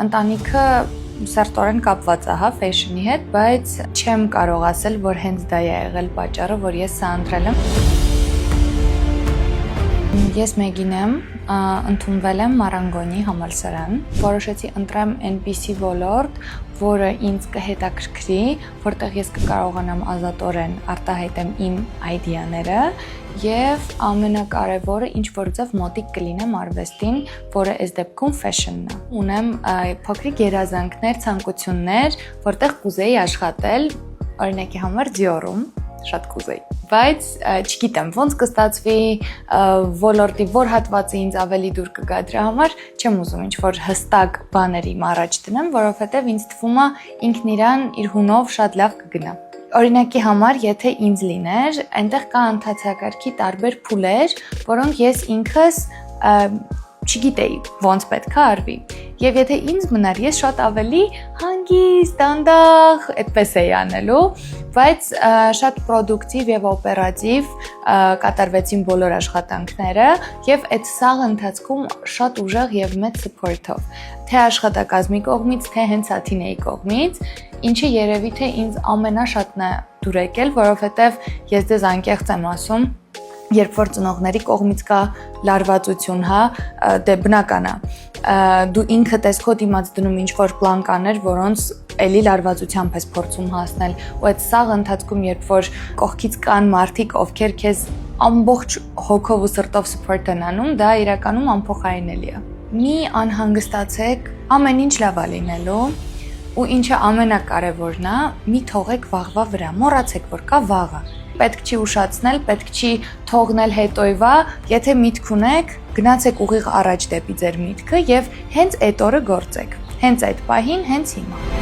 Ընտանիքը սերտորեն կապված է, հա, ֆեշնի հետ, բայց չեմ կարող ասել, որ հենց դա է եղել պատճառը, որ ես սա ընտրել եմ։ Ես Մեգին եմ, ընդունվել եմ Մարանգոնի համալսարան, որոշեցի ընտրեմ այնպիսի ոլորտ, որը ինձ կհետաքրքրի, որտեղ ես կկարողանամ ազատորեն արտահայտեմ իմ այդեաները եւ ամենակարևորը ինչ որ ձև մոտիկ կլինեմ արվեստին, որը այս դեպքում fashion-ն է։ Ունեմ փոքրիկ երազանքներ, ցանկություններ, որտեղ կուզեի աշխատել, օրինակի համար Dior-ում, շատ կուզեի, բայց չգիտեմ ոնց կստացվի, ոլորտի որ հատվածը ինձ ավելի դուր կգա, դրա համար չեմ ուզում ինչ-որ հստակ բաների առաջ դնեմ, որովհետև ինձ թվում է ինքն իրան իր հունով շատ լավ կգնա։ Օրինակի համար, եթե ինձ լիներ, այնտեղ կա ընթացակարգի տարբեր փուլեր, որոնք ես ինքս չգիտեի ոնց պետք է արվի։ Եվ եթե ինձ մնար, ես շատ ավելի հանգիստ, դանդաղ, այդպես էի անելու, բայց շատ պրոդուկտիվ եւ օպերատիվ կատարվեցին բոլոր աշխատանքները եւ այդ սաղ ընթացքում շատ ուժեղ եւ մեծ support-ով, թե աշխատակազմի կողմից, թե հենց Աթինեի կողմից, ինչը երևի թե ինձ ամենաշատն է դուր եկել, որովհետեւ ես դες անկեղծ եմ ասում, երբ որ ծնողների կողմից կա լարվածություն, հա, դե բնական է, դու ինքդ ես քո դիմաց դնում ինչ-որ պլանկաներ, որոնց էլի լարվածությամբ ես փորձում հասնել, ու այդ սաղ ընթացքում, երբ որ կողքից կան մարդիկ, ովքեր քեզ ամբողջ հոգով ու սրտով support են անում, դա իրականում անփոխարինելի է։ Մի անհանգստացեք, ամեն ինչ լավ է լինելու, ու ինչը ամենակարևորն է, մի թողեք վաղվա վրա, մոռացեք, որ կա վաղը։ Պետք չի ուշացնել, պետք չի թողնել հետոյվա, եթե միտք ունեք, գնացեք ուղիղ առաջ դեպի ձեր միտքը եւ հենց այդ օրը գործեք, հենց այդ պահին, հենց հիմա։